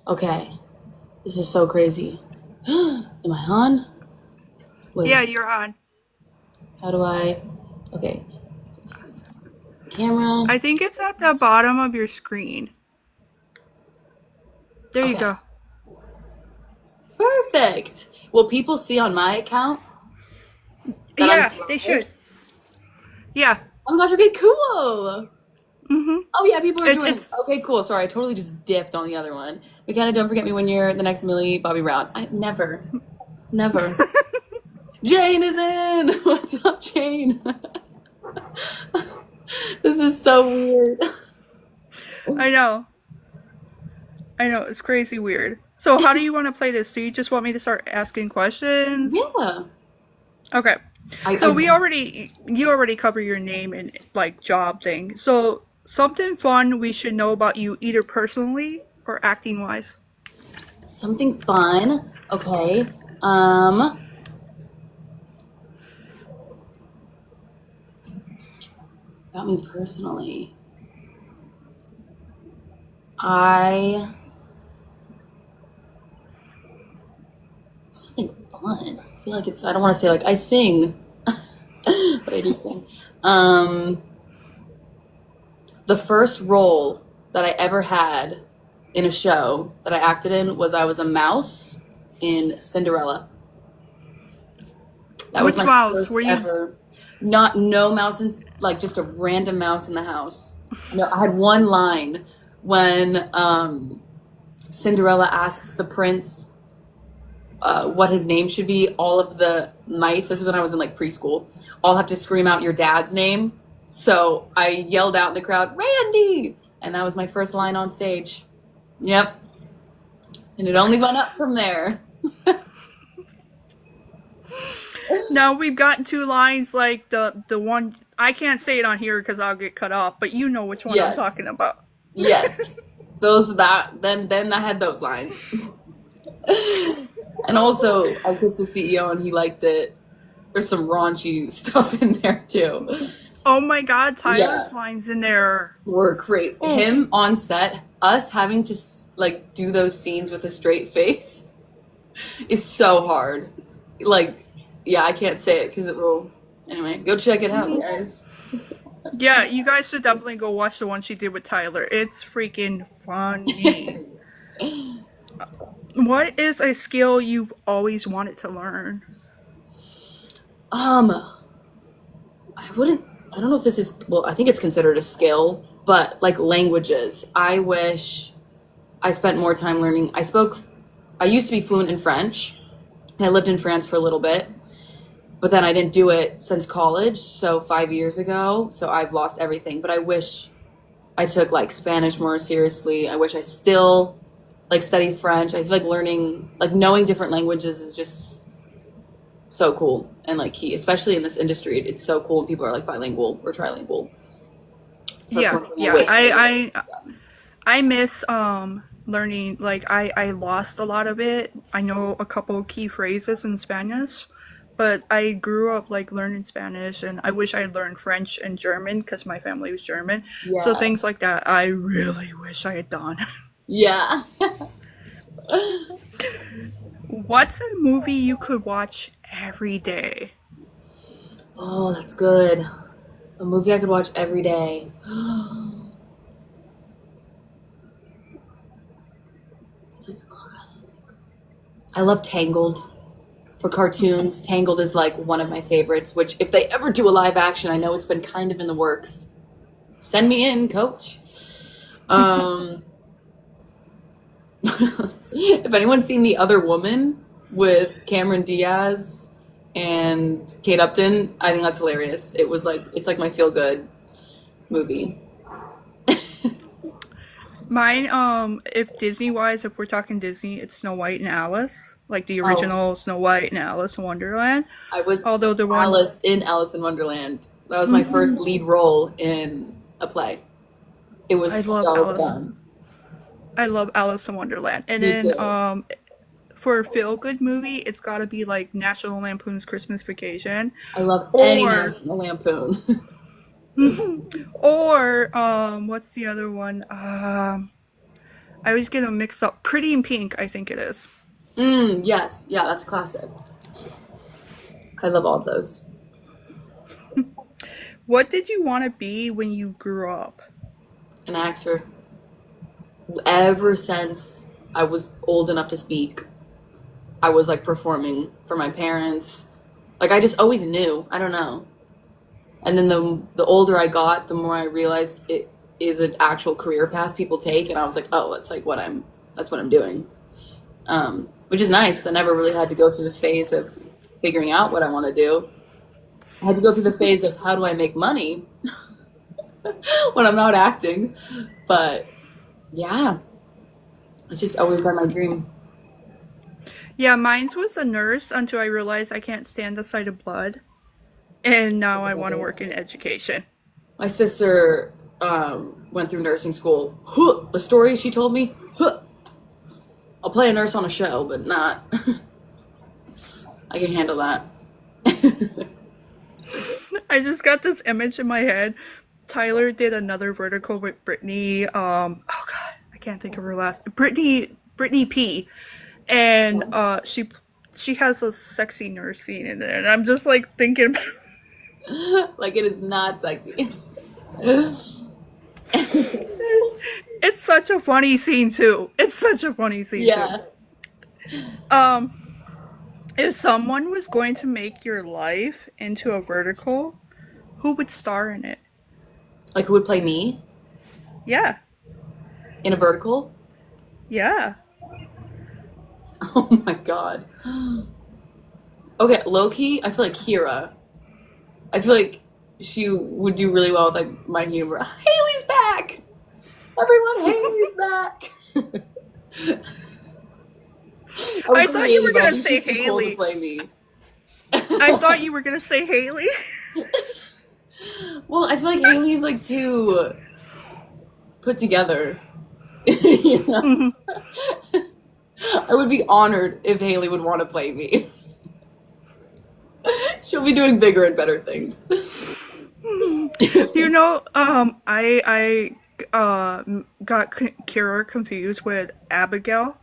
Okay. This is so crazy. Am I on? Yeah, Wait, you're on. how do I? Okay. Camera. I think it's at the bottom of your screen. There you Okay. go. Perfect. Will people see on my account that I'm Yeah, they live? should. Yeah. Oh my gosh, okay, cool. Mhm. Oh yeah, people are It's joining. it's Okay, cool. Sorry, I totally just dipped on the other one. McKenna, don't forget me when you're the next Millie Bobby Brown. I never, never. Jane is in. What's up, Jane? This is so weird. I know. I know. It's crazy weird. So, how do you want to play this? Do you just want me to start asking questions? Yeah. Okay. I So, you already covered your name and like job thing. So, something fun we should know about you either personally or acting wise. something fun. Okay. Um, about me personally. I something fun. I feel like I don't want to say like I sing, but I do sing. Um, the first role that I ever had in a show that I acted in was I was a mouse in Cinderella. That was Which my mouse were first you? ever. Not no mouse in like just a random mouse in the house. No, I had one line when Cinderella asks the prince what his name should be. All of the mice. This is when I was in like preschool. All have to scream out your dad's name. So I yelled out in the crowd, "Randy!" And that was my first line on stage. Yep. And it only went up from there. Now we've gotten two lines like the one I can't say it on here because I'll get cut off, but you know which one I'm Yes. talking about. Yes. Those that then I had those lines. And also I kissed the CEO and he liked it. There's some raunchy stuff in there too. Oh my god, Yeah, Tyler's lines in there. were great. Oh, Him on set, us having to like do those scenes with a straight face is so hard. Like, yeah, I can't say it because it will. Anyway, go check it out, guys. yeah, you guys should definitely go watch the one she did with Tyler. It's freaking funny. What is a skill you've always wanted to learn? Um, I wouldn't. I don't know if this is. Well, I think it's considered a skill, but like languages, I wish I spent more time learning. I used to be fluent in French, and I lived in France for a little bit, but then I didn't do it since college, so 5 years ago. So I've lost everything. But I wish I took like Spanish more seriously. I wish I still like study French. I feel like learning, like knowing different languages is just so cool and like key, especially in this industry. It's so cool when people are like bilingual or trilingual. So that's Yeah, one thing I yeah. wish I would have done. I miss learning like I lost a lot of it. I know a couple key phrases in Spanish, but I grew up like learning Spanish and I wish I had learned French and German because my family was German. So Yeah. things like that I really wish I had done. Yeah. What's a movie you could watch every day? Oh, that's good. A movie I could watch every day. It's like a classic. I love Tangled. For cartoons, Tangled is like one of my favorites, which if they ever do a live action, I know it's been kind of in the works. Send me in, coach. Um, if anyone's seen The Other Woman with Cameron Diaz and Kate Upton, I think that's hilarious. It's like my feel good movie. Mine, if Disney wise, if we're talking Disney, it's Snow White and Alice, like the Oh, original Snow White and Alice in Wonderland. I was Although the one, Alice in Alice in Wonderland. That was my first Mhm. lead role in a play. It was I love so Alice. fun. I love Alice in Wonderland. And Me then too. for a feel good movie, it's got to be like National Lampoon's Christmas Vacation, I love any or National Lampoon. or what's the other one? I always get them mixed up. Pretty in Pink, I think it is. Yes. Yeah, that's classic. I love all of those. What did you want to be when you grew up? An actor. Ever since I was old enough to speak, I was like performing for my parents. Like I just always knew. I don't know. And then the older I got, the more I realized it is an actual career path people take, and I was like, oh, that's what I'm doing. Which is nice because I never really had to go through the phase of figuring out what I want to do. I had to go through the phase of how do I make money when I'm not acting. But yeah, it's just always been my dream. Yeah, mine was a nurse until I realized I can't stand the sight of blood. And now I want to work in education. My sister went through nursing school. Huh, the story she told me. Huh, I'll play a nurse on a show, but not. I can handle that. I just got this image in my head. Tyler did another vertical with Brittany. Oh God, I can't think of her last. Brittany P. And she has a sexy nurse scene in there, and I'm just like thinking. Like it is not sexy. It's such a funny scene too. It's such a funny scene Yeah. too. Um, if someone was going to make your life into a vertical, who would star in it? Like who would play me Yeah, in a vertical? yeah. Oh my god. Okay, low key, I feel like Kira. I feel like she would do really well with like my humor. Haley's back! Everyone, Haley's back! I I would thought say you Haley, were but I gonna think say she's too cool to Haley. play me. I thought you were gonna say Haley. Well, I feel like Haley's like too put together. You know? I would be honored if Haley would want to play me. She'll be doing bigger and better things. You know, I got Kira confused with Abigail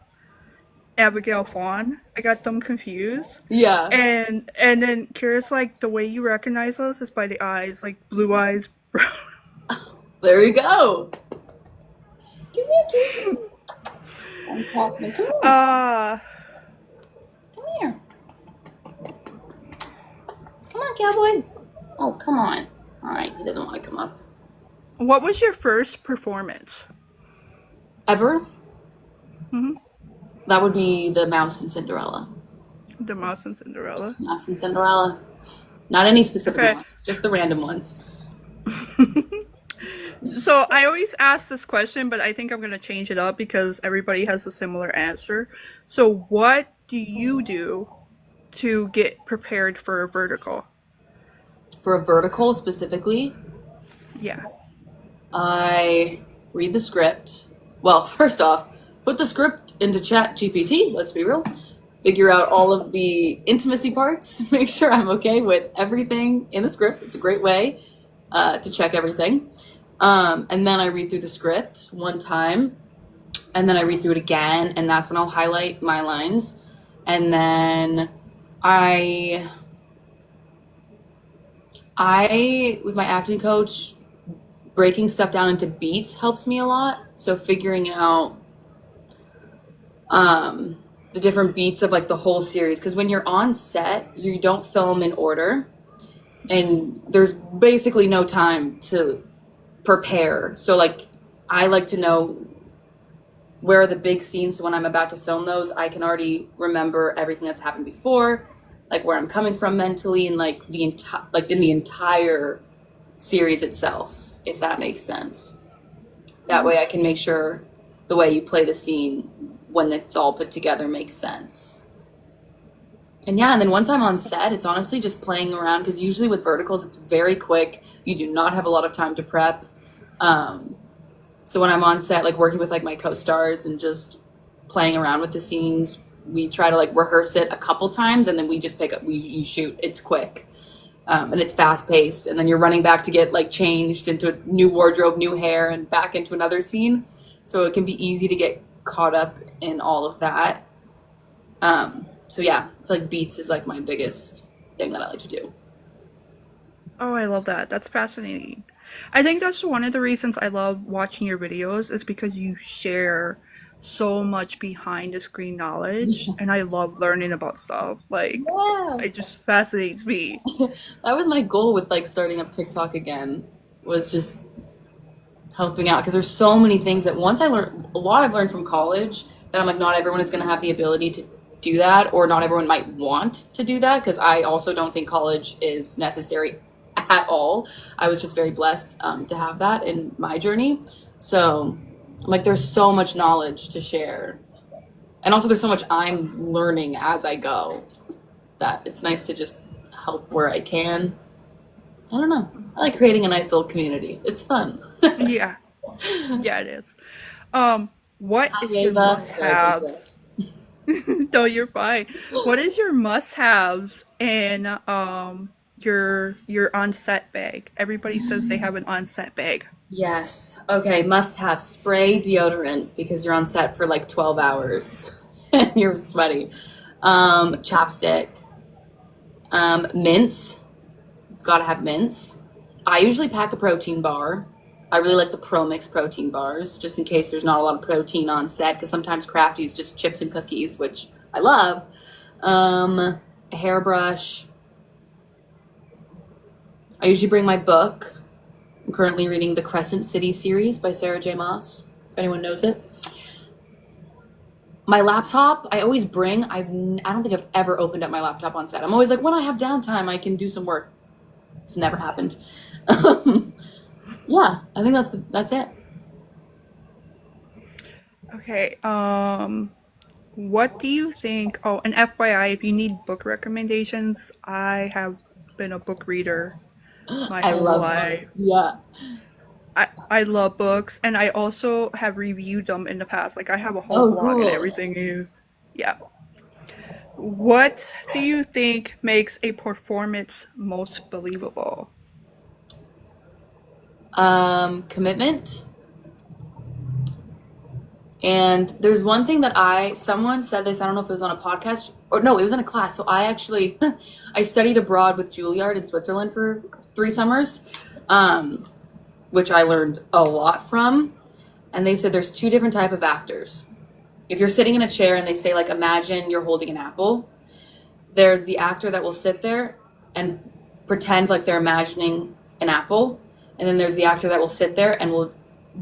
Fawn. I got them confused. Yeah. And then Kira's like, the way you recognize us is by the eyes, like blue eyes, brown. There you go. Come here, kitty. I'm coughing. Come here. Uh, Come here. Come on, cowboy. Oh, come on. All right, he doesn't want to come up. what was your first performance? Ever? Hmm. That would be the Mouse and Cinderella. The Mouse and Cinderella. Mouse and Cinderella. Not any specific Okay. one, just the random one. So I always ask this question, but I think I'm gonna change it up because everybody has a similar answer. So what do you do to get prepared for a vertical? For a vertical specifically, Yeah. I read the script. Well, first off, put the script into Chat GPT, let's be real. Figure out all of the intimacy parts. Make sure I'm okay with everything in the script. It's a great way to check everything. And then I read through the script one time, and then I read through it again, and that's when I'll highlight my lines. And then I, with my acting coach, breaking stuff down into beats helps me a lot. So figuring out the different beats of like the whole series, because when you're on set, you don't film in order, and there's basically no time to prepare. So like I like to know where are the big scenes, so when I'm about to film those, I can already remember everything that's happened before, like where I'm coming from mentally, and like in the entire series itself, if that makes sense. That way I can make sure the way you play the scene when it's all put together makes sense. And yeah, and then once I'm on set, it's honestly just playing around, because usually with verticals, it's very quick. You do not have a lot of time to prep. So when I'm on set, like working with like my co-stars and just playing around with the scenes, we try to like rehearse it a couple times, and then we just you shoot. It's quick. And it's fast paced. And then you're running back to get like changed into a new wardrobe, new hair, and back into another scene. So it can be easy to get caught up in all of that. So yeah, I feel like beats is like my biggest thing that I like to do. Oh, I love that. That's fascinating. I think that's one of the reasons I love watching your videos is because you share so much behind the screen knowledge, and I love learning about stuff. Like, Yeah. it just fascinates me. That was my goal with like starting up TikTok again, was just helping out because there's so many things that once I learned a lot I've learned from college that I'm like not everyone is going to have the ability to do that, or not everyone might want to do that, because I also don't think college is necessary at all. I was just very blessed to have that in my journey. So like there's so much knowledge to share, and also there's so much I'm learning as I go that it's nice to just help where I can. I don't know. I like creating a nice little community. It's fun. Yeah, yeah, it is. What Hi, is your Ava. Sorry to must-haves? interrupt. No, you're fine. What is your must-haves and your on-set bag? Everybody says they have an on-set bag. Yes. Okay. Must have spray deodorant because you're on set for like 12 hours and you're sweaty. Chapstick. Mints. Gotta have mints. I usually pack a protein bar. I really like the Pro Mix protein bars, just in case there's not a lot of protein on set, because sometimes Crafty is just chips and cookies, which I love. A hairbrush. I usually bring my book. I'm currently reading the Crescent City series by Sarah J. Maas, if anyone knows it. My laptop, I always bring. I don't think I've ever opened up my laptop on set. I'm always like, when I have downtime, I can do some work. It's never happened. Yeah, I think that's it. Okay. What do you think? Oh, and FYI, if you need book recommendations, I have been a book reader my I whole love life. books. Yeah. I love books, and I also have reviewed them in the past. Like I have a whole Oh, blog and cool. everything. Yeah. What do you think makes a performance most believable? Commitment. And there's one thing that someone said this, I don't know if it was on a podcast or no, it was in a class. So I actually, I studied abroad with Juilliard in Switzerland for 3 summers, um, which I learned a lot from. And they said there's two different type of actors. If you're sitting in a chair and they say like, imagine you're holding an apple, there's the actor that will sit there and pretend like they're imagining an apple. And then there's the actor that will sit there and will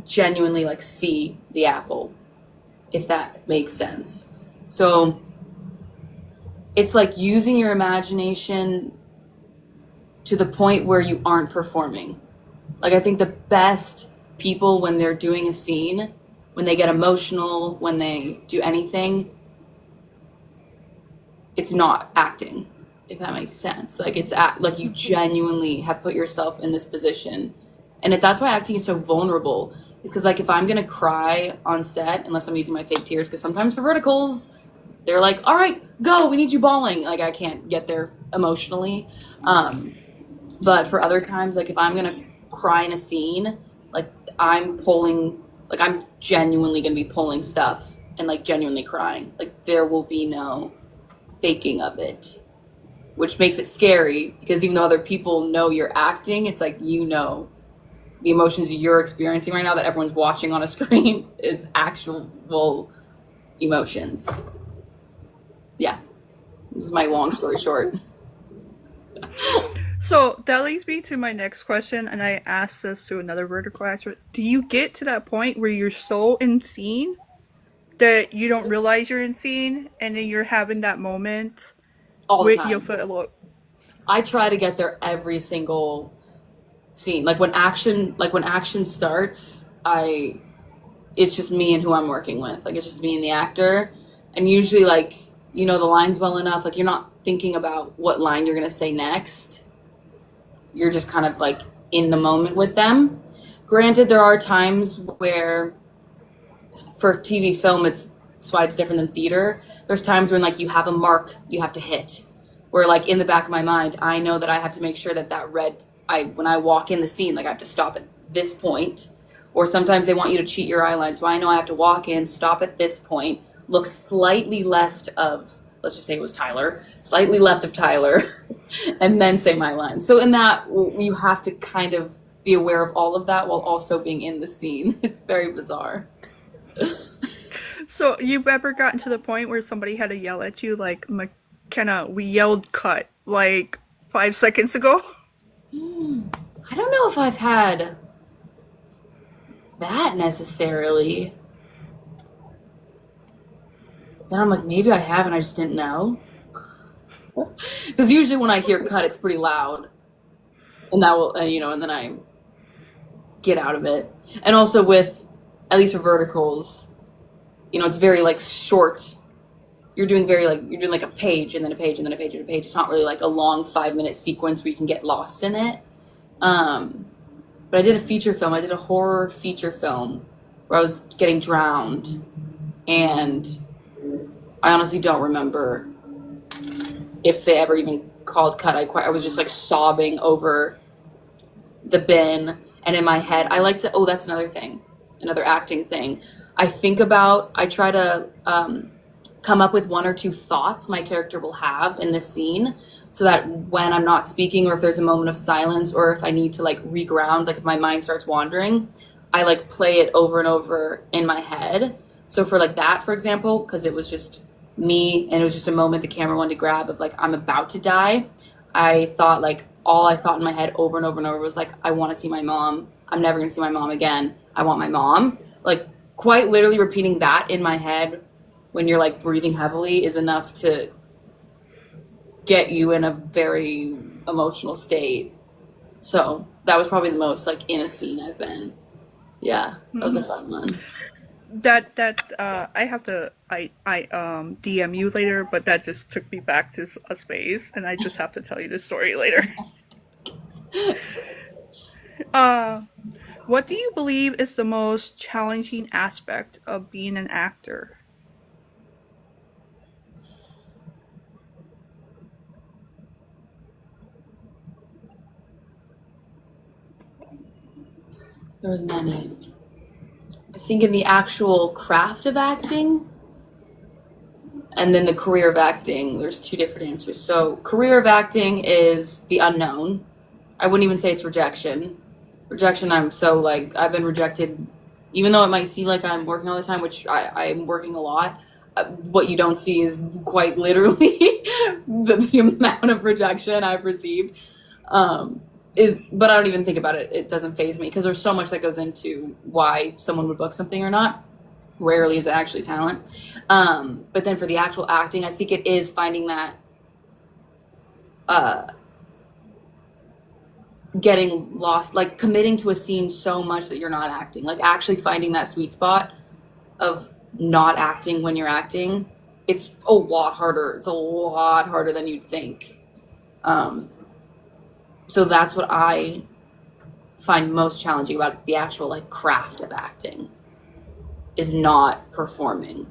genuinely like see the apple, if that makes sense. So it's like using your imagination to the point where you aren't performing. Like I think the best people when they're doing a scene, when they get emotional, when they do anything, it's not acting, if that makes sense. Like like you genuinely have put yourself in this position. And that's why acting is so vulnerable. Because like if I'm gonna cry on set, unless I'm using my fake tears, because sometimes for verticals, they're like, all right, go, we need you bawling. Like I can't get there emotionally. But for other times, like if I'm gonna cry in a scene, like I'm genuinely gonna be pulling stuff and like genuinely crying. Like there will be no faking of it, which makes it scary because even though other people know you're acting, it's like the emotions you're experiencing right now that everyone's watching on a screen is actual emotions. Yeah, this is my long story short. So that leads me to my next question, and I asked this to another vertical actor. Do you get to that point where you're so in scene that you don't realize you're in scene, and then you're having that moment All the with your time. foot? Look, I try to get there every single scene. Like when action starts, it's just me and who I'm working with. Like it's just me and the actor. And usually like you know the lines well enough, like you're not thinking about what line you're gonna say next. You're just kind of like in the moment with them. Granted, there are times where for TV film it's why it's different than theater. There's times when like you have a mark you have to hit. Where like in the back of my mind, I know that I have to make sure that when I walk in the scene, like I have to stop at this point, Or sometimes they want you to cheat your eye line. So I know I have to walk in, stop at this point, look slightly left of, let's just say it was Tyler, slightly left of Tyler, and then say my line. So in that, you have to kind of be aware of all of that while also being in the scene. It's very bizarre. So you've ever gotten to the point where somebody had to yell at you like, McKenna, we yelled cut like 5 seconds ago? I don't know if I've had that necessarily. Then I'm like, maybe I have and I just didn't know. Because usually when I hear cut, it's pretty loud, and that will, and then I get out of it. And also with, at least for verticals, it's very like short. You're doing like a page and then a page and then a page and a page. It's not really like a long 5-minute sequence where you can get lost in it. But I did a feature film. I did a horror feature film where I was getting drowned, and I honestly don't remember if they ever even called cut. I was just like sobbing over the bin, and in my head, I like to. Oh, that's another thing, another acting thing. I try to come up with 1 or 2 thoughts my character will have in this scene, so that when I'm not speaking, or if there's a moment of silence, or if I need to like reground, like if my mind starts wandering, I like play it over and over in my head. So for like that, for example, because it was just me and it was just a moment the camera wanted to grab of like, I'm about to die. All I thought in my head over and over and over was like, I want to see my mom. I'm never going to see my mom again. I want my mom. Like quite literally repeating that in my head when you're like breathing heavily is enough to get you in a very emotional state. So that was probably the most like in a scene I've been. Yeah, that was a fun one. I have to DM you later, but that just took me back to a space, and I just have to tell you the story later. uh what do you believe is the most challenging aspect of being an actor? There was many. I think in the actual craft of acting and then the career of acting, there's 2 different answers. So career of acting is the unknown. I wouldn't even say it's rejection. Rejection, I'm so like, I've been rejected, even though it might seem like I'm working all the time, which I'm working a lot. What you don't see is quite literally the amount of rejection I've received. But I don't even think about it. It doesn't faze me because there's so much that goes into why someone would book something or not. Rarely is it actually talent. But then for the actual acting, I think it is finding that, getting lost, like committing to a scene so much that you're not acting, like actually finding that sweet spot of not acting when you're acting. It's a lot harder. It's a lot harder than you'd think. So that's what I find most challenging about the actual like craft of acting, is not performing,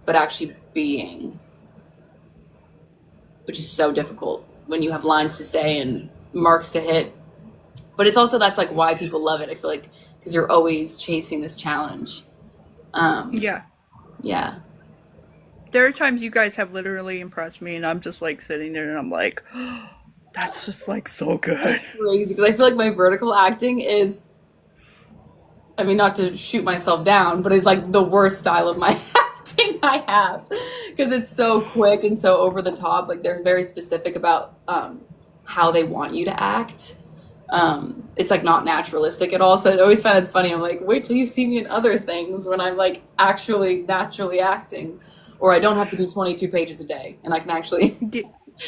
but actually being, which is so difficult when you have lines to say and marks to hit. But it's also, that's like why people love it. I feel like because you're always chasing this challenge. Yeah. Yeah. There are times you guys have literally impressed me, and I'm just like sitting there and I'm like, oh, that's just like so good. Crazy, because I feel like my vertical acting is, I mean, not to shoot myself down, but it's like the worst style of my acting I have, because it's so quick and so over the top. Like they're very specific about how they want you to act. It's like not naturalistic at all. So I always find it's funny. I'm like, wait till you see me in other things when I'm like actually naturally acting, or I don't have to do 22 pages a day and I can actually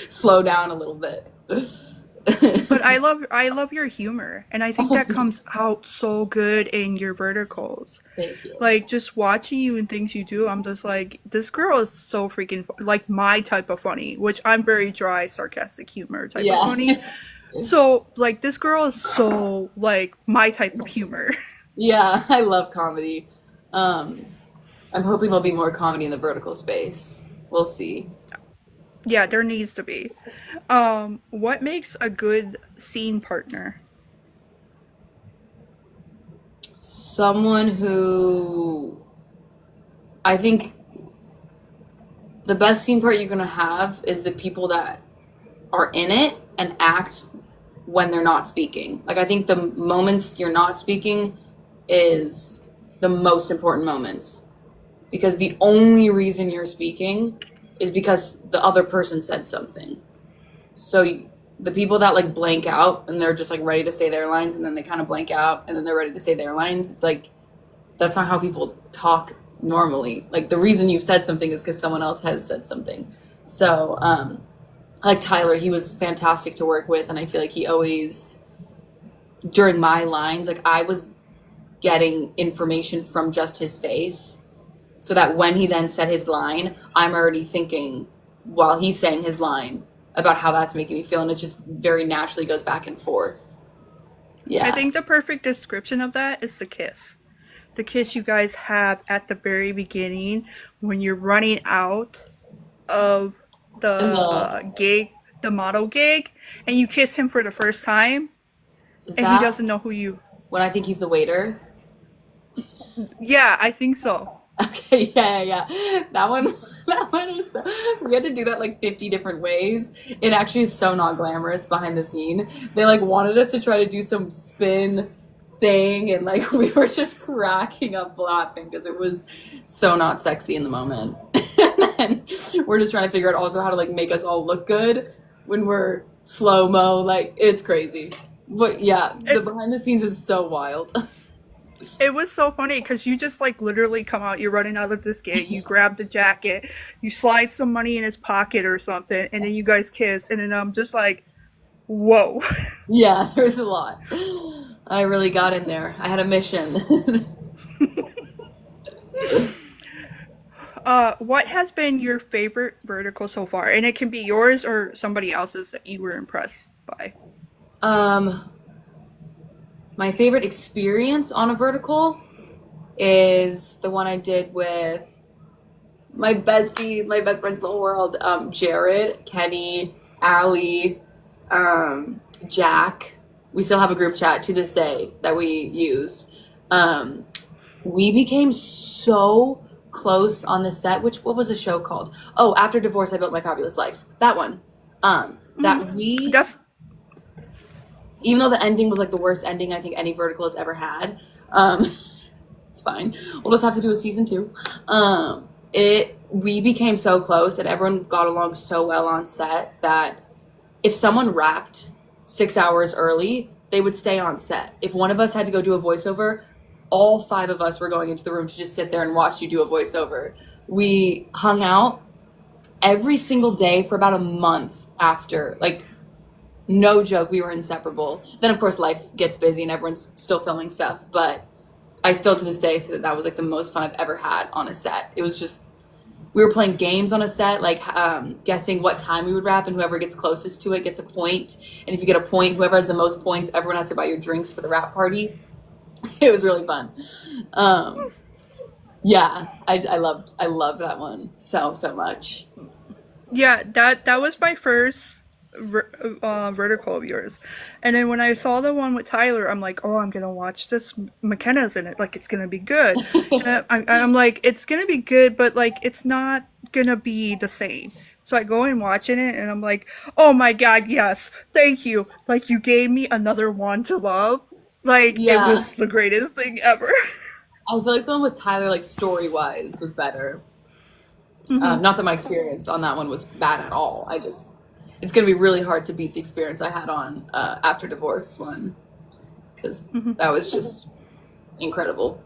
slow down a little bit. But I love your humor, and I think that comes out so good in your verticals. Thank you. Like just watching you and things you do, I'm just like, this girl is so freaking like my type of funny, which I'm very dry, sarcastic humor type of funny. So like this girl is so like my type of humor. Yeah, I love comedy. I'm hoping there'll be more comedy in the vertical space. We'll see. Yeah, there needs to be. What makes a good scene partner? Someone who I think the best scene part you're gonna have is the people that are in it and act when they're not speaking. Like I think the moments you're not speaking is the most important moments because the only reason you're speaking is because the other person said something. So the people that like blank out and they're just like ready to say their lines and then they kind of blank out and then they're ready to say their lines. It's like that's not how people talk normally. Like the reason you've said something is because someone else has said something. So like Tyler, he was fantastic to work with, and I feel like he always during my lines, like I was getting information from just his face, so that when he then said his line, I'm already thinking while he's saying his line about how that's making me feel, and it just very naturally goes back and forth. I Yeah. think the perfect description of that is the kiss. The kiss you guys have at the very beginning when you're running out of the And the gig, the model gig, and you kiss him for the first time, is and he that doesn't know who you. when I think he's the waiter? Yeah, I think so. Okay, yeah. That one, that one is so. We had to do that like 50 different ways. It actually is so not glamorous behind the scene. They like wanted us to try to do some spin thing, and like we were just cracking up laughing because it was so not sexy in the moment. And then we're just trying to figure out also how to like make us all look good when we're slow mo. Like it's crazy. But yeah, the It behind the scenes is so wild. it was so funny because you just like literally come out, you're running out of this gate, you grab the jacket, you slide some money in his pocket or something, and then you guys kiss, and then I'm just like, whoa. Yeah, there's a lot. I really got in there. I had a mission. What has been your favorite vertical so far? And it can be yours or somebody else's that you were impressed by. um, my favorite experience on a vertical is the one I did with my besties, my best friends in the whole world, Jared, Kenny, Allie, Jack. We still have a group chat to this day that we use. Um, we became so close on the set. Which what was the show called? Oh, After Divorce, I Built My Fabulous Life. That one. That we That's even though the ending was like the worst ending I think any vertical has ever had. Um, it's fine. We'll just have to do a season two. It we became so close and everyone got along so well on set that if someone wrapped 6 hours early, they would stay on set. If one of us had to go do a voiceover, all five of us were going into the room to just sit there and watch you do a voiceover. We hung out every single day for about a month after. Like, no joke, we were inseparable. Then, of course, life gets busy and everyone's still filming stuff. But I still to this day say that that was like the most fun I've ever had on a set. It was just we were playing games on a set, like guessing what time we would wrap, and whoever gets closest to it gets a point. And if you get a point, whoever has the most points, everyone has to buy your drinks for the wrap party. It was really fun. Um, yeah, I loved that one so much. yeah, that was my first vertical of yours. And then when I saw the one with Tyler, I'm like, oh, I'm gonna watch this. McKenna's in it, like it's gonna be good. And I'm like, it's gonna be good, but like it's not gonna be the same. So I go and watching it, and I'm like, oh my god, yes, thank you. Like you gave me another one to love. Like it Yeah, was the greatest thing ever. I feel like the one with Tyler, like story wise, was better. Not that my experience on that one was bad at all. I just it's gonna be really hard to beat the experience I had on After Divorce one because that was just incredible.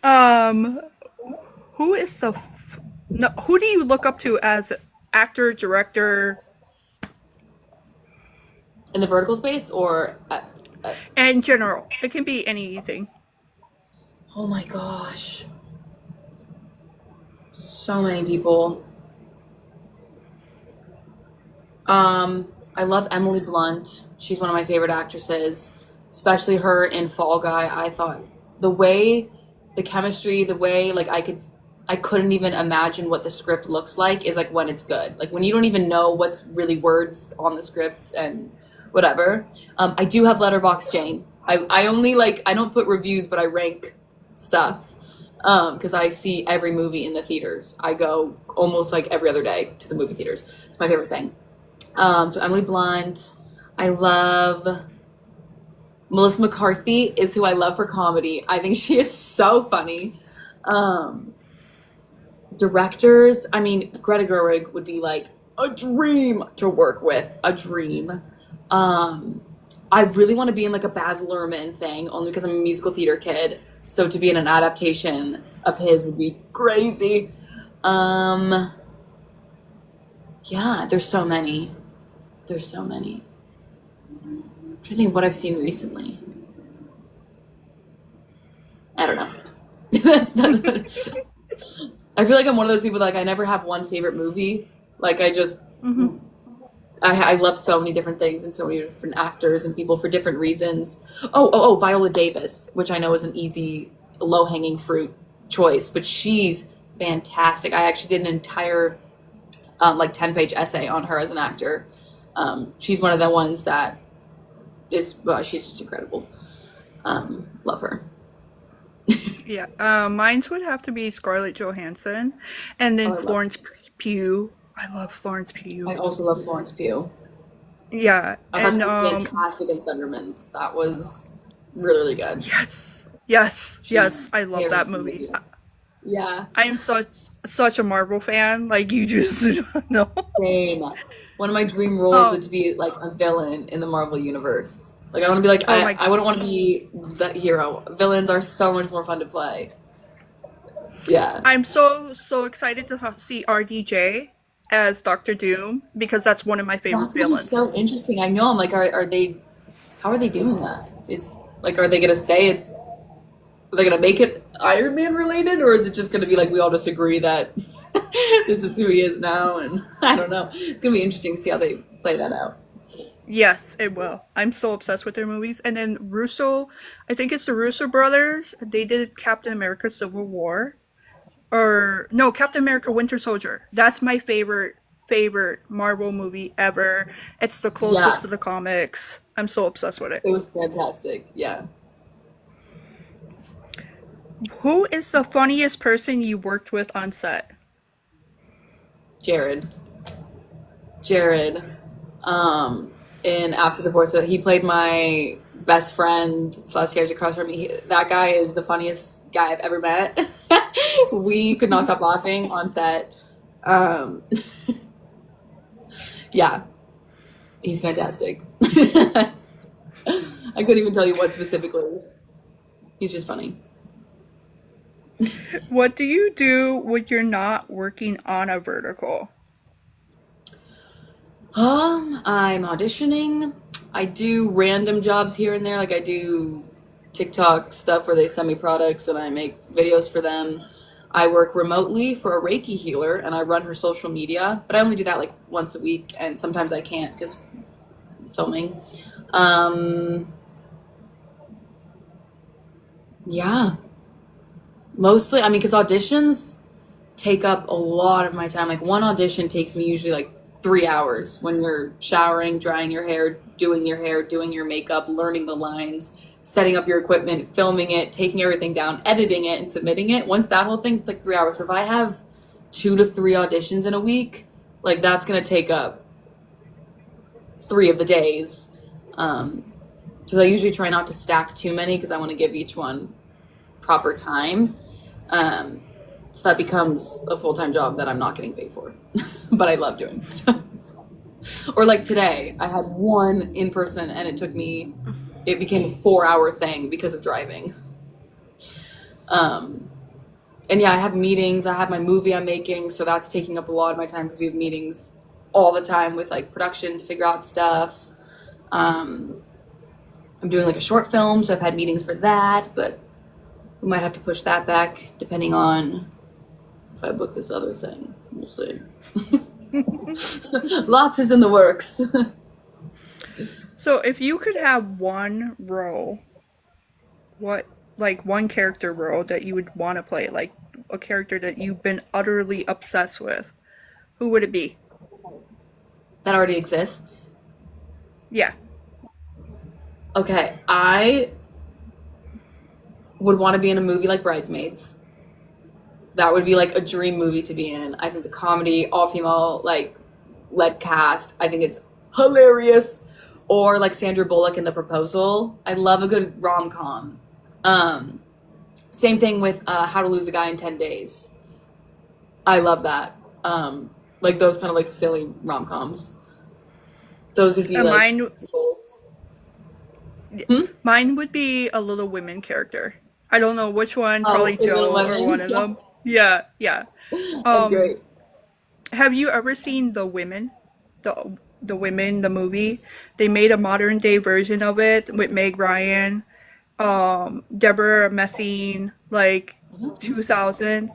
Um, who is the no, who do you look up to as actor, director, In the vertical space or and general? It can be anything. oh my gosh, so many people. I love Emily Blunt. She's one of my favorite actresses, especially her in Fall Guy. I thought the way, the chemistry, the way like I couldn't even imagine what the script looks like is like when it's good. Like when you don't even know what's really words on the script and whatever. I do have Letterbox Jane. I only like I don't put reviews, but I rank stuff because I see every movie in the theaters. I go almost like every other day to the movie theaters. It's my favorite thing. So Emily Blunt. I love Melissa McCarthy is who I love for comedy. I think she is so funny. Um, Directors, I mean, Greta Gerwig would be like a dream to work with, a dream. Um, I really want to be in like a Baz Luhrmann thing, only because I'm a musical theater kid. So to be in an adaptation of his would be crazy. Um, yeah, there's so many. There's so many. I'm trying to think of what I've seen recently. I don't know. That's I feel like I'm one of those people like I never have one favorite movie. Like I just Hmm. I love so many different things and so many different actors and people for different reasons. Viola Davis, which I know is an easy, low hanging fruit choice, but she's fantastic. I actually did an entire like 10-page essay on her as an actor. She's one of the ones that is well, she's just incredible. Love her. Yeah, mine would have to be Scarlett Johansson, and Oh, then I love. Florence Pugh. I love Florence I Pugh. also love Florence Pugh. Yeah, I thought and she was fantastic in Thundermans. That was really, really good. yes, yes, She yes, I love carried that the movie. movie. Yeah, I am such a Marvel fan. Like you just don't know. same. One of my dream roles would Oh, to be like a villain in the Marvel universe. Like I want to be like oh my I wouldn't want to be the hero. Villains are so much more fun to play. Yeah. I'm so excited to see RDJ as Doctor Doom because that's one of my favorite That would be villains. so interesting. I know. I'm like, are they? How are they doing that? It's like, are they gonna say it's? Are they gonna make it Iron Man related, or is it just gonna be like we all just agree that this is who he is now? And I don't know. It's gonna be interesting to see how they play that out. Yes, it will. I'm so obsessed with their movies. And then Russo, I think it's the Russo brothers. They did Captain America Civil War. Or no, Captain America Winter Soldier. That's my favorite Marvel movie ever. It's the closest Yeah, to the comics. I'm so obsessed with it. it was fantastic. Yeah, Who is the funniest person you worked with on set? Jared. Jared. Um, in After the Force, so he played my best friend slash character across from me. That guy is the funniest guy I've ever met. We could not stop laughing on set. Um, yeah, he's fantastic. I couldn't even tell you what specifically. He's just funny. What do you do when you're not working on a vertical? I'm auditioning. I do random jobs here and there. Like I do TikTok stuff where they send me products and I make videos for them. I work remotely for a Reiki healer and I run her social media, but I only do that like once a week and sometimes I can't because filming. Um, yeah, mostly. I mean, because auditions take up a lot of my time. Like one audition takes me usually like 3 hours when you're showering, drying your hair, doing your makeup, learning the lines, setting up your equipment, filming it, taking everything down, editing it, and submitting it. Once that whole thing, it's like 3 hours. So if I have 2 to 3 auditions in a week, like that's gonna take up 3 of the days. Because I usually try not to stack too many because I want to give each one proper time. Um, so that becomes a full time job that I'm not getting paid for, but I love doing. Or like today, I had one in person and it became a 4 hour thing because of driving. Um, and yeah, I have meetings. I have my movie I'm making, so that's taking up a lot of my time because we have meetings all the time with like production to figure out stuff. Um, I'm doing like a short film, so I've had meetings for that, but we might have to push that back depending on if I book this other thing. We'll see. Lots is in the works. So if you could have one role, what like one character role that you would want to play, like a character that you've been utterly obsessed with, who would it be? That already exists. Yeah. Okay, I would want to be in a movie like Bridesmaids. That would be like a dream movie to be in. I think the comedy, all female, like led cast, I think it's hilarious. Or like Sandra Bullock in The Proposal. I love a good rom com. Um, Same thing with How to Lose a Guy in 10 Days. I love that. Like those kind of like silly rom coms. Those would be like Mine, hmm? mine would be a Little Women character. I don't know which one, Oh, probably for Little Joe or one Women. of Yeah, them. Yeah, yeah. that's Um, great. have you ever seen The Women? The Women, the movie? They made a modern day version of it with Meg Ryan, Deborah Messing, like I don't think so. 2000.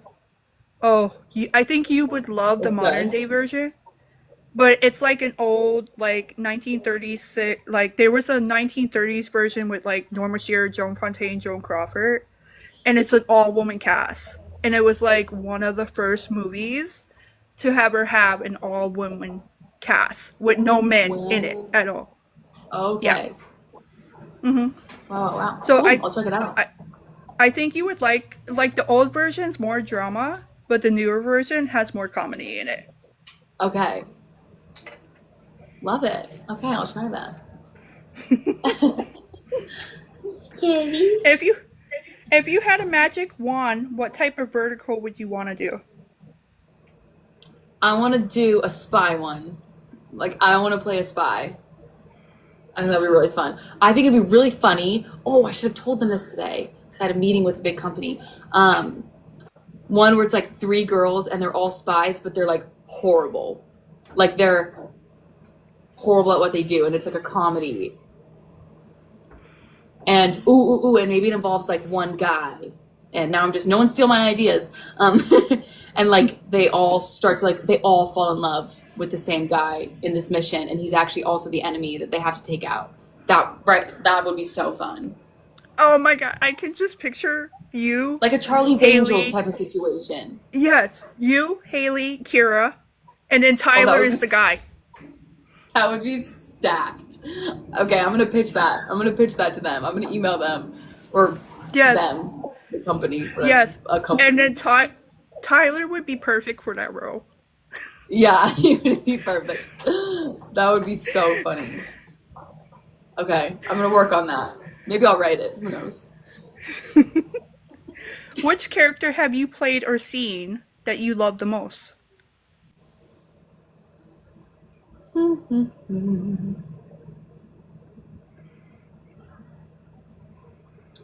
Oh, I think you would love the That's modern good. day version. But it's like an old, like 1936, like there was a 1930s version with like Norma Shearer, Joan Fontaine, Joan Crawford, and it's an all woman cast. And it was like one of the first movies to have her have an all woman cast with no men in it Well, at all. Yeah. okay. hmm Wow, wow. So Cool. I'll check it out. I, I think you would like the old version's more drama, but the newer version has more comedy in it. Okay. Love it. Okay, I'll try that. Kitty. If you if you had a magic wand, what type of vertical would you want to do? I want to do a spy one. Like, I want to play a spy. I think that'd be really fun. I think it'd be really funny. Oh, I should have told them this today because I had a meeting with a big company. One where it's like three girls and they're all spies, but they're like horrible. Like, they're horrible at what they do, and it's like a comedy. And and maybe it involves like one guy. And now I'm just no one steal my ideas. And like they all start to like they all fall in love with the same guy in this mission, and he's actually also the enemy that they have to take out. That would be so fun. Oh my god, I can just picture you, Like a Charlie's Angels Haley. type of situation. Yes, you, Haley, Kira, and then Oh, Tyler is the guy. that would be stacked. Okay, I'm gonna pitch that. I'm gonna pitch that to them. I'm gonna email them or Yes, them, the company, whatever, yes. a And company. then Tyler would be perfect for that role. Yeah, it would be perfect. That would be so funny. Okay, I'm gonna work on that. Maybe I'll write it. Who knows? Which character have you played or seen that you love the most?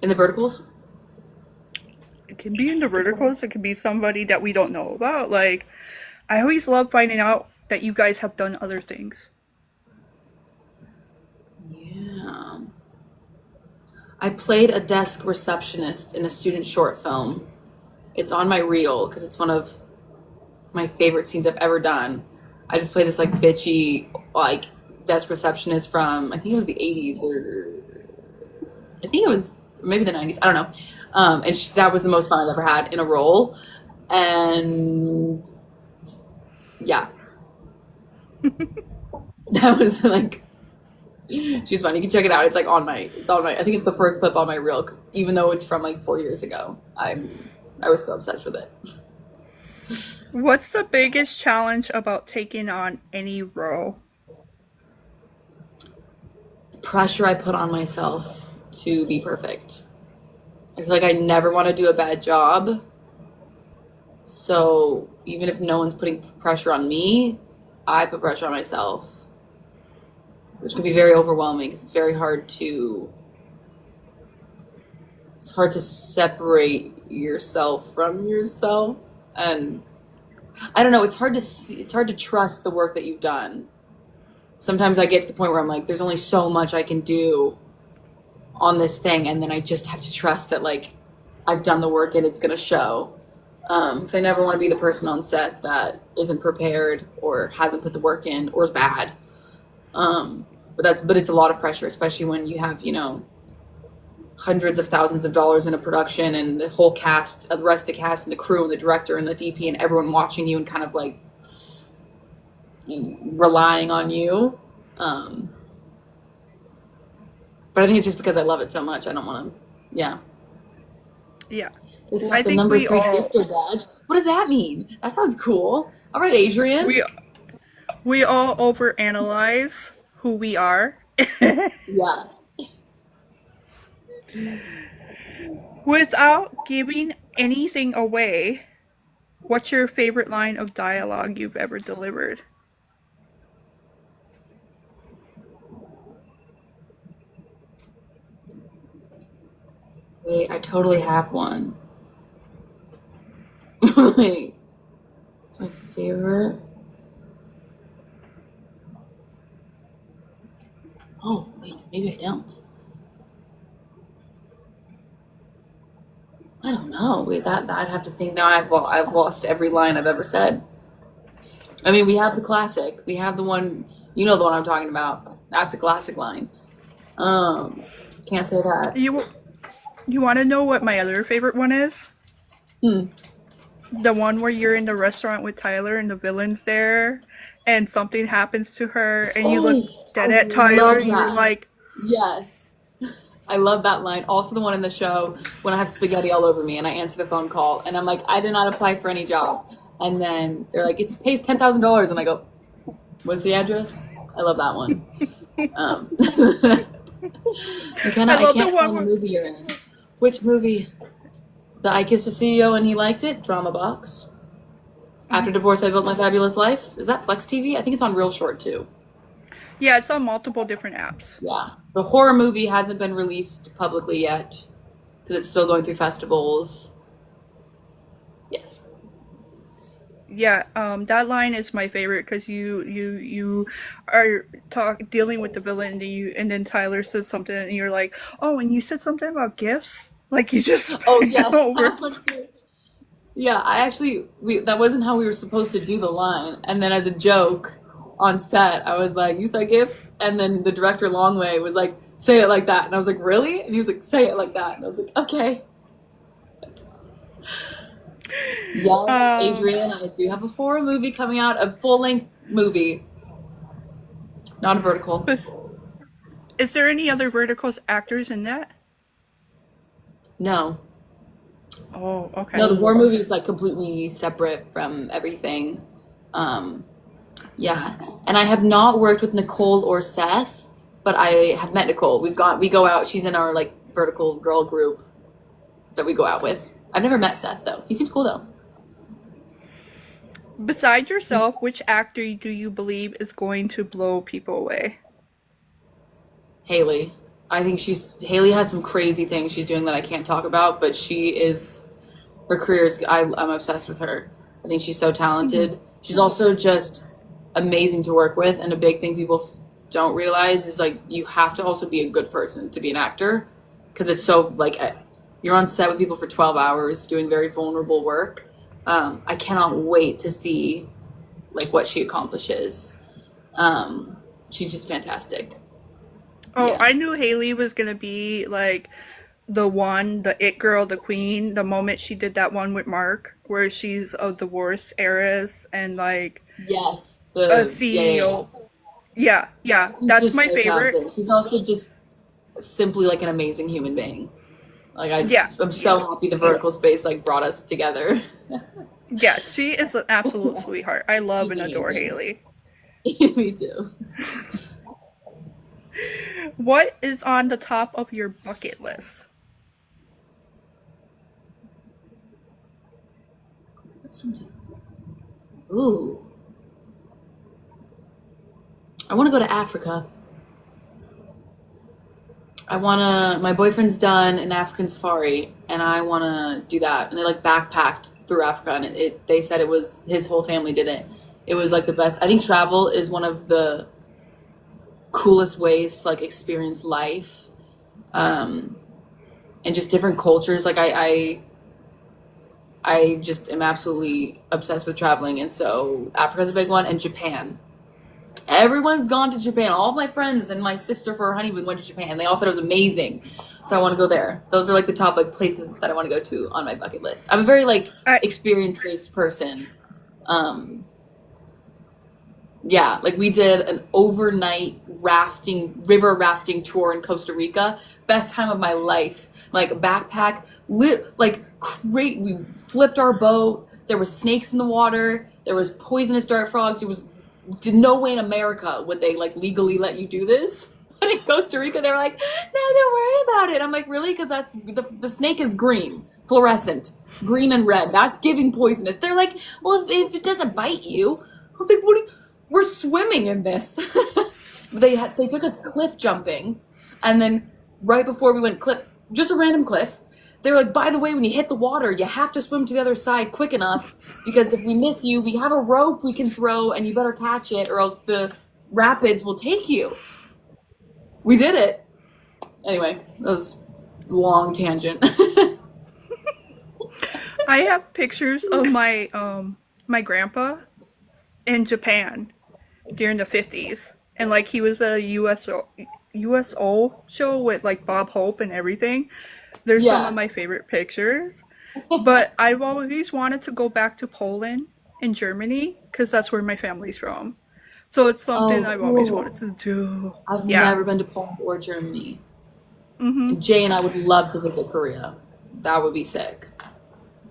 In the verticals? It can be in the verticals, it can be somebody that we don't know about. Like, I always love finding out that you guys have done other things. Yeah. I played a desk receptionist in a student short film. It's on my reel because it's one of my favorite scenes I've ever done. I just played this like bitchy like desk receptionist from I think it was the 80s or I think it was maybe the 90s. I don't know. And that was the most fun I've ever had in a role. And yeah, that was like she's fun. You can check it out. It's on my I think it's the first clip on my reel, even though it's from like 4 years ago. I was so obsessed with it. What's the biggest challenge about taking on any role? The pressure I put on myself to be perfect. I feel like I never want to do a bad job. So even if no one's putting pressure on me, I put pressure on myself, which can be very overwhelming because it's hard to separate yourself from yourself, and I don't know, it's hard to trust the work that you've done. Sometimes I get to the point where I'm like there's only so much I can do on this thing, and then I just have to trust that like I've done the work and it's gonna show. Because I never want to be the person on set that isn't prepared or hasn't put the work in or is bad. Um, but it's a lot of pressure, especially when you have hundreds of thousands of dollars in a production and the whole cast, the rest of the cast and the crew and the director and the DP and everyone watching you and kind of like relying on you. Um, But I think it's just because I love it so much. I don't want to. Yeah. Yeah. This is I the think number we three all gifter badge. What does that mean? That sounds cool. All right, Adrian. we we all overanalyze who we are. Yeah. Without giving anything away, what's your favorite line of dialogue you've ever delivered? Wait, I totally have one. Wait, it's my favorite. Oh, wait, maybe I don't. I don't know. Wait, that I'd have to think. Now I've lost every line I've ever said. I mean, we have the classic. We have the one. You know the one I'm talking about. That's a classic line. Um, can't say that. You you want to know what my other favorite one is? Hmm. The one where you're in the restaurant with Tyler and the villain's there, and something happens to her, and you look Oh, I dead at Tyler, love and you're that. like, Yes. I love that line. Also, the one in the show when I have spaghetti all over me and I answer the phone call and I'm like, I did not apply for any job. And then they're like, it pays $10,000. And I go, what's the address? I love that one. McKenna, I I love the can't one find the where movie you're in. Which movie? The I Kissed a CEO and He Liked It? Drama box. After divorce, I built my fabulous life. Is that Flex TV? I think it's on Real Short too. yeah, it's on multiple different apps. Yeah. The horror movie hasn't been released publicly yet because it's still going through festivals. Yes. Yeah, that line is my favorite because you are dealing with the villain, and then Tyler says something, and you're like, oh, and you said something about gifts, like you just Oh ran yes. over. Yeah, I actually we that wasn't how we were supposed to do the line. And then as a joke on set, I was like, "You said gifts," and then the director Longway was like, "Say it like that," and I was like, "Really?" And he was like, "Say it like that," and I was like, "Okay." Yes, Um, Adrian, I do have a horror movie coming out, a full length movie, not a vertical. but is there any other verticals actors in that? No, Oh, no, okay. the horror movie is like completely separate from everything. Um, Yeah, and I have not worked with Nicole or Seth, but I have met Nicole. We go out. She's in our like vertical girl group that we go out with. I've never met Seth though. He seems cool though. Besides yourself, which actor do you believe is going to blow people away? Haley, I think Haley has some crazy things she's doing that I can't talk about, but she is her career is. I'm obsessed with her. I think she's so talented. She's also just amazing to work with, and a big thing people don't realize is like you have to also be a good person to be an actor because it's so like you're on set with people for 12 hours doing very vulnerable work. I cannot wait to see like what she accomplishes. She's just fantastic. Oh, Yeah. I knew Haley was gonna be like the one, the it girl, the queen, the moment she did that one with Mark, where she's a divorce heiress and like Yes. a Yeah. CEO. Yeah, yeah, She's that's just my so favorite. talented. She's also just simply like an amazing human being. Like Yeah, I'm so happy the vertical space like brought us together. yeah, she is an absolute sweetheart. I love She's and adore amazing. Haley. Me too. What is on the top of your bucket list? What's something? Ooh, I want to go to Africa. I wanna. My boyfriend's done an African safari, and I wanna do that. And they like backpacked through Africa, and they said it was his whole family did it. It was like the best. I think travel is one of the coolest ways to like experience life, um, and just different cultures. Like I just am absolutely obsessed with traveling, and so Africa's a big one, and Japan. Everyone's gone to Japan. All of my friends and my sister for her honeymoon went to Japan. They all said it was amazing. So I want to go there. Those are like the top like places that I want to go to on my bucket list. I'm a very like I experience based person. Um Yeah, like we did an overnight river rafting tour in Costa Rica. Best time of my life. Like backpack, we flipped our boat. There was snakes in the water. There was poisonous dart frogs. It was no way in America would they like legally let you do this. But in Costa Rica, they're like, no, don't worry about it. I'm like, really? Because the snake is green, fluorescent, green and red. That's giving poisonous. They're like, well, if it doesn't bite you. I was like, we're swimming in this. They took us cliff jumping, and then right before we went cliff, just a random cliff, they're like, by the way, when you hit the water, you have to swim to the other side quick enough because if we miss you, we have a rope we can throw, and you better catch it, or else the rapids will take you. We did it. Anyway, that was a long tangent. I have pictures of my grandpa in Japan during the 50s. And like he was a USO show with like Bob Hope and everything. There's some of Yeah. my favorite pictures. But I've always wanted to go back to Poland and Germany because that's where my family's from. So it's something Oh, I've always wanted cool. to do. I've Yeah. never been to Poland or Germany. Mm-hmm. And Jay and I would love to visit Korea. That would be sick.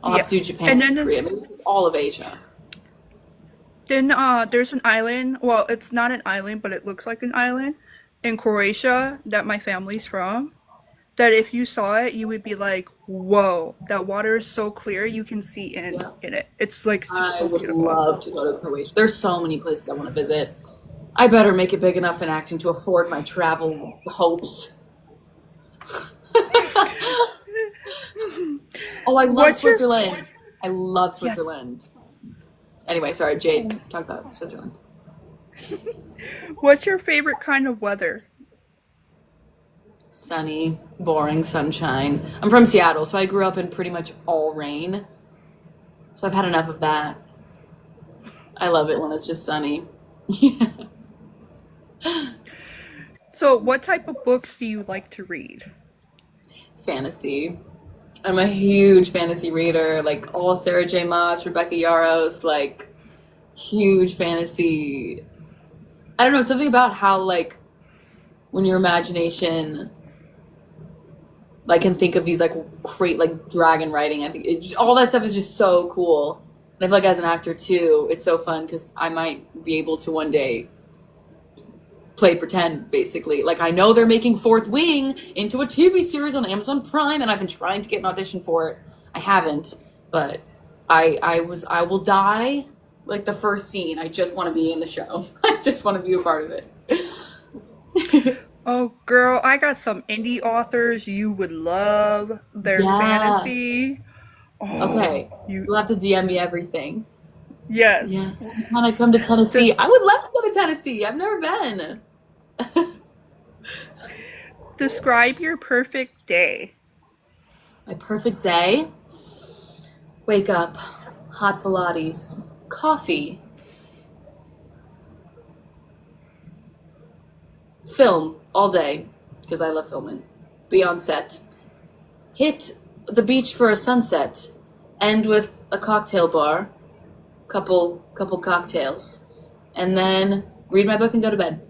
I'll have Yeah. to do Japan And and then Korea, maybe all of Asia. there's an island. Well, it's not an island, but it looks like an island in Croatia that my family's from. That if you saw it, you would be like, "Whoa, that water is so clear, you can see in Yeah. in it. It's like just I so would beautiful." love to go to Croatia. There's so many places I want to visit. I better make it big enough in acting to afford my travel hopes. Oh, I love What's your Switzerland. I love Yes. Switzerland. Anyway, sorry, Jade, talk about Switzerland. What's your favorite kind of weather? Sunny, boring sunshine. I'm from Seattle, so I grew up in pretty much all rain. So I've had enough of that. I love it when it's just sunny. So, what type of books do you like to read? Fantasy. I'm a huge fantasy reader, like all Sarah J. Maas, Rebecca Yarros, like huge fantasy. I don't know, something about how like when your imagination like can think of these like great like dragon writing. I think all that stuff is just so cool. And I feel like as an actor too, it's so fun because I might be able to one day play pretend basically. Like I know they're making Fourth Wing into a TV series on Amazon Prime, and I've been trying to get an audition for it. I haven't, but I will die like the first scene. I just want to be in the show. I just want to be a part of it. Oh, girl, I got some indie authors you would love. Their Yeah. fantasy. Oh, Okay. you. You'll have to DM me everything. Yeah. Yes. When I come to The, Tennessee, I would love to go to Tennessee. I've never been. Describe your perfect day. My perfect day. Wake up, hot Pilates, coffee, film all day because I love filming. Be on set. Hit the beach for a sunset. End with a cocktail bar, couple cocktails, and then read my book and go to bed.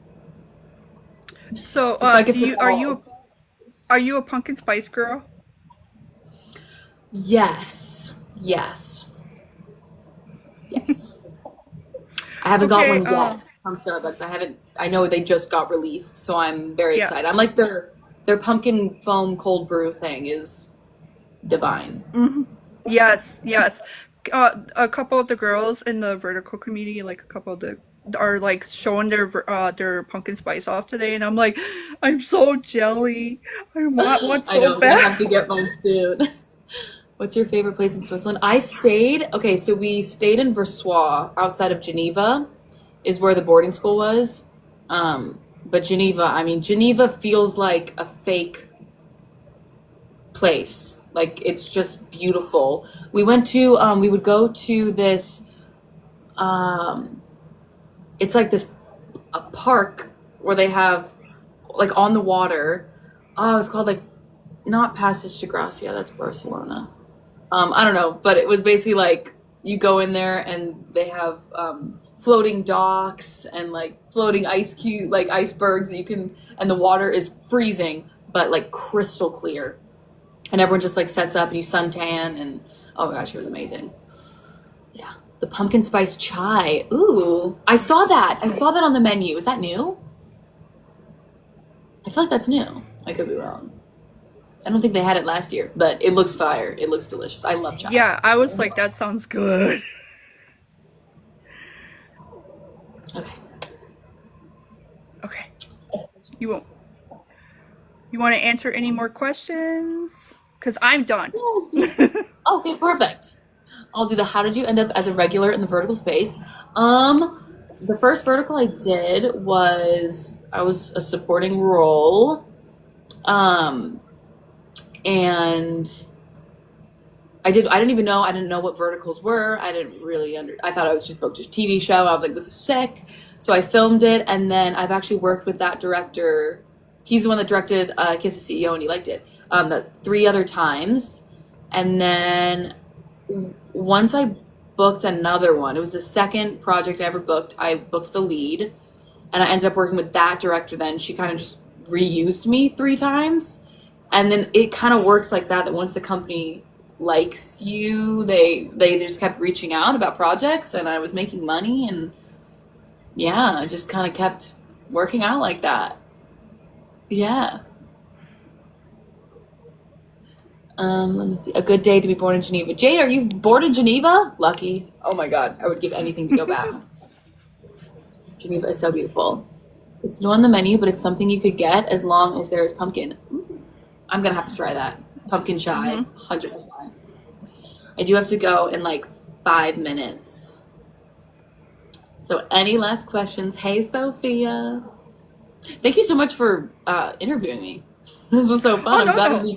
So, If I could do fit you it all. are you a pumpkin spice girl? Yes, yes, yes. I haven't got Okay. one yet from Starbucks. I haven't. I know they just got released, so I'm very Yeah. excited. I'm like their pumpkin foam cold brew thing is divine. Hmm. Yes. Yes. A couple of the girls in the vertical community, like a couple of the are like showing their pumpkin spice off today, and I'm like, I'm so jelly. I want one I so know, I'm gonna have bad. to get mine soon. What's your favorite place in Switzerland? I stayed. Okay, so we stayed in Versoix, outside of Geneva, is where the boarding school was. But Geneva, I mean, Geneva feels like a fake place. Like it's just beautiful. We would go to this, um, it's like this a park where they have like on the water. Oh, it's called like not Passage de Gracia. That's Barcelona. I don't know, but it was basically like you go in there and they have floating docks and like floating ice cube, like icebergs that you can, and the water is freezing, but like crystal clear. And everyone just like sets up and you suntan and oh my gosh, it was amazing. Yeah. The pumpkin spice chai. Ooh, I saw that. I saw that on the menu. Is that new? I feel like that's new. I could be wrong. I don't think they had it last year, but it looks fire. It looks delicious. I love chai. Yeah, I was like, that sounds good. Okay. Okay. You won't. You want to answer any more questions? Because I'm done. Okay, perfect. I'll do the how did you end up as a regular in the vertical space? The first vertical I did was I was a supporting role. Um, and I didn't even know, I didn't know what verticals were. I didn't really I thought I was just booked a TV show. I was like, this is sick. So I filmed it, and then I've actually worked with that director. He's the one that directed Kiss the CEO, and he liked it. The 3 other times. And then once I booked another one, it was the second project I ever booked. I booked the lead, and I ended up working with that director then. She kind of just reused me 3 times. And then it kind of works like that once the company likes you, they just kept reaching out about projects, and I was making money, and yeah, I just kind of kept working out like that. Yeah. Let me see. A good day to be born in Geneva. Jade, are you born in Geneva? Lucky. Oh my God, I would give anything to go back. Geneva is so beautiful. It's new on the menu, but it's something you could get as long as there is pumpkin. I'm gonna have to try that. Pumpkin chai, 100%. I do have to go in like 5 minutes. So any last questions? Hey, Sophia. Thank you so much for interviewing me. This was so Oh fun. I'm no, glad no. we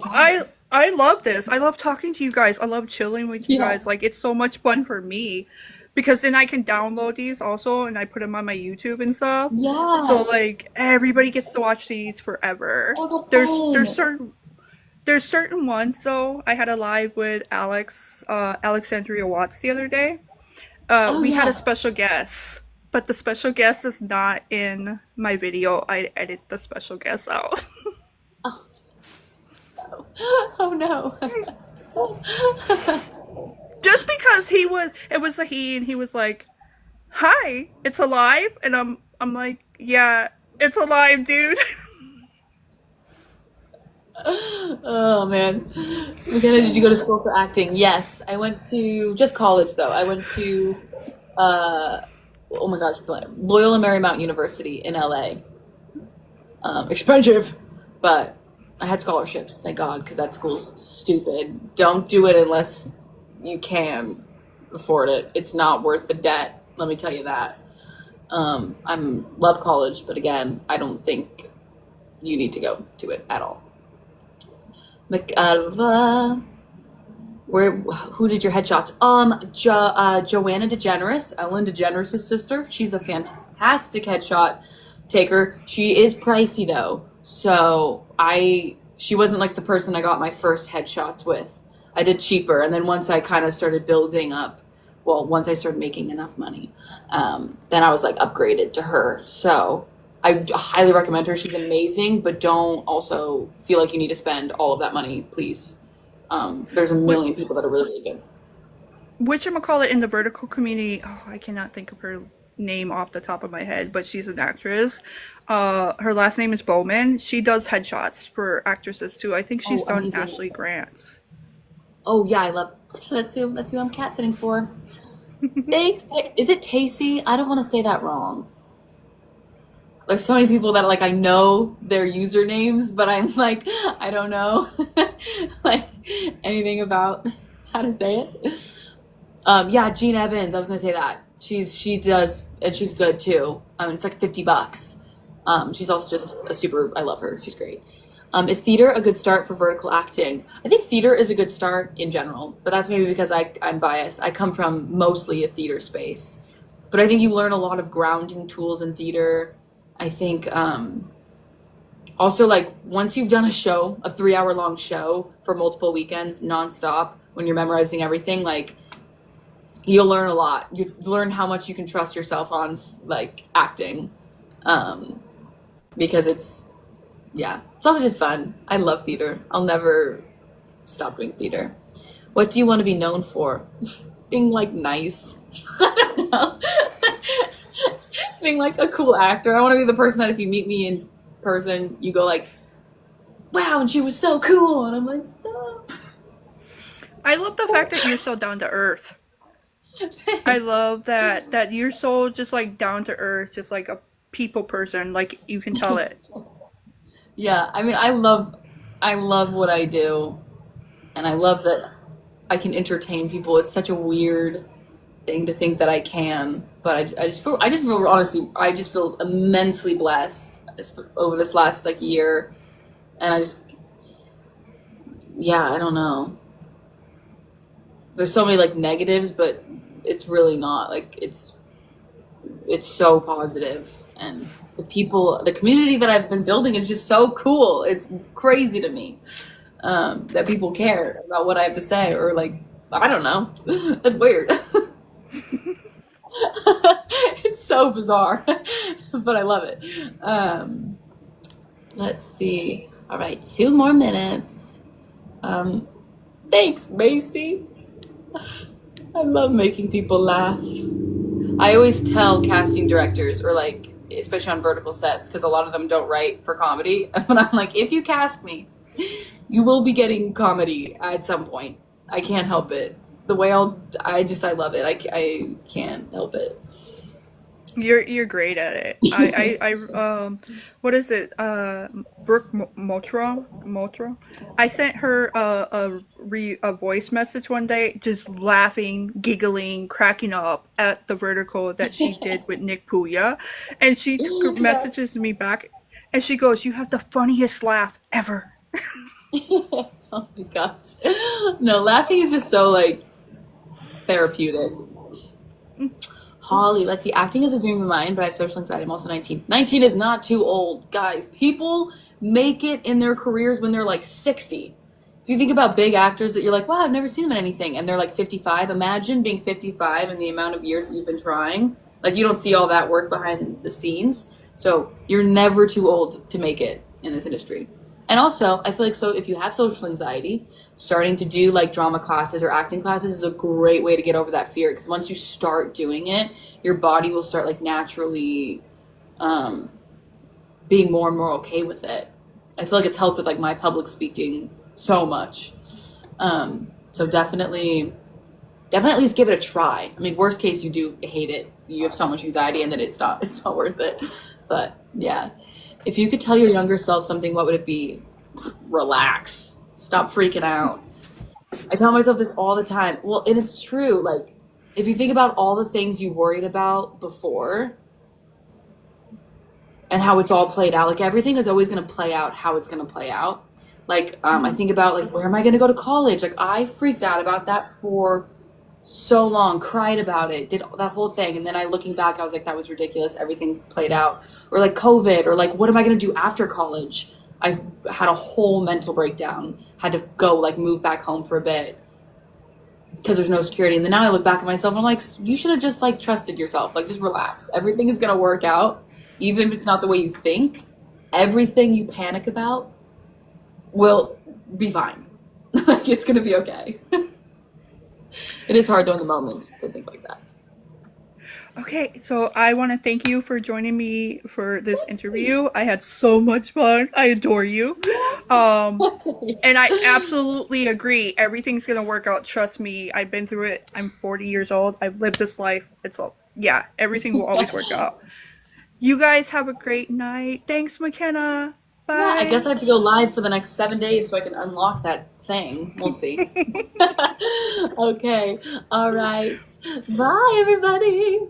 I love this. I love talking to you guys. I love chilling with you Yeah. guys. Like it's so much fun for me because then I can download these also and I put them on my YouTube and stuff. So Yeah. like everybody gets to watch these forever. Oh, the There's fun. certain ones though. I had a live with Alexandria Watts the other day. Oh We had a yeah. special guest, but the special guest is not in my video. I edit the special guest out. Oh no. Oh no. Just because it was a he, and he was like, "Hi, it's alive," and I'm like, "Yeah, it's alive, dude." Oh man. McKenna, did you go to school for acting? Yes. I went to just college though. I went to uh oh my gosh, Loyola Marymount University in LA. Expensive, but I had scholarships, thank God, because that school's stupid. Don't do it unless you can afford it. It's not worth the debt, let me tell you that. I'm love college, but again, I don't think you need to go to it at all. Where who did your headshots? Joanna DeGeneres, Ellen DeGeneres' sister. She's a fantastic headshot taker. She is pricey though, so she wasn't like the person I got my first headshots with. I did cheaper, and then once I kind of started building up, well, once I started making enough money, then I was like upgraded to her. So I highly recommend her. She's amazing, but don't also feel like you need to spend all of that money, please. There's a Which million people that are really, really good. whatchamacallit in the vertical community? Oh, I cannot think of her name off the top of my head, but she's an actress. Her last name is Bowman. She does headshots for actresses too. I think she's Oh, done amazing. Ashley Grant's. Oh yeah, I love. Actually, that's who I'm cat sitting for. Thanks. Is it Tacey? I don't want to say that wrong. There's so many people that like I know their usernames, but I'm like I don't know like anything about how to say it. Yeah, Jean Evans. I was gonna say that she does, and she's good too. It's like $50. She's also just a super. I love her. She's great. Is theater a good start for vertical acting? I think theater is a good start in general, but that's maybe because I'm biased. I come from mostly a theater space, but I think you learn a lot of grounding tools in theater. I think also like once you've done a show, a 3 hour long show for multiple weekends nonstop, when you're memorizing everything, like you'll learn a lot. You learn how much you can trust yourself on like acting, um, because it's also just fun. I love theater. I'll never stop doing theater. What do you want to be known for? Being like nice. I don't know. Being like a cool actor. I want to be the person that if you meet me in person, you go like, "Wow," and she was so cool, and I'm like, "Stop." I love the fact that you're so down to earth. I love that you're so just like down to earth, just like a people person. Like you can tell it. Yeah, I mean, I love what I do, and I love that I can entertain people. It's such a weird thing to think that I can, but I just feel honestly, I just feel immensely blessed over this last like year, and yeah, I don't know. There's so many like negatives, but it's really not like it's so positive, and the community that I've been building is just so cool. It's crazy to me, that people care about what I have to say, or like I don't know. It's weird. It's so bizarre, but I love it. Um, let's see. All right, 2 more minutes. Um, thanks, Macy. I love making people laugh. I always tell casting directors, or like, especially on vertical sets, because a lot of them don't write for comedy. And I'm like, if you cast me, you will be getting comedy at some point. I can't help it. The way I love it. I can't help it. You're great at it. What is it? Brooke Motra. I sent her a voice message one day, just laughing, giggling, cracking up at the vertical that she did with Nick Puya, and she Yeah. messages me back, and she goes, "You have the funniest laugh ever." Oh my gosh. No, laughing is just so like therapeutic. Holly, let's see. Acting is a dream of mine, but I have social anxiety. I'm also 19. 19 is not too old, guys. People make it in their careers when they're like 60. If you think about big actors that you're like, wow, I've never seen them in anything, and they're like 55. Imagine being 55 and the amount of years that you've been trying. Like, you don't see all that work behind the scenes. So you're never too old to make it in this industry. And also, I feel like so if you have social anxiety, starting to do like drama classes or acting classes is a great way to get over that fear. Because once you start doing it, your body will start like naturally um, being more and more okay with it. I feel like it's helped with like my public speaking so much. So definitely at least give it a try. I mean, worst case, you do hate it. You have so much anxiety, and then it's not worth it. But yeah, if you could tell your younger self something, what would it be? Relax. Stop freaking out. I tell myself this all the time. Well, and it's true. Like, if you think about all the things you worried about before and how it's all played out, like everything is always going to play out how it's going to play out. Like, I think about like, where am I going to go to college? Like, I freaked out about that for so long, cried about it, did that whole thing, and then I looking back, I was like, that was ridiculous. Everything played out. Or like COVID, or like, what am I gonna do after college? I had a whole mental breakdown. Had to go like move back home for a bit because there's no security. And then now I look back at myself and I'm like, you should have just like trusted yourself. Like just relax. Everything is gonna work out, even if it's not the way you think. Everything you panic about will be fine. Like it's gonna be okay. It is hard though in the moment to think like that. Okay, so I want to thank you for joining me for this interview. I had so much fun. I adore you. Um, and I absolutely agree. Everything's going to work out. Trust me. I've been through it. I'm 40 years old. I've lived this life. It's all, yeah, everything will always work out. You guys have a great night. Thanks, McKenna. Yeah, I guess Bye. I have to go live for the next 7 days so I can unlock that thing. We'll see. Okay. All right. Bye, everybody.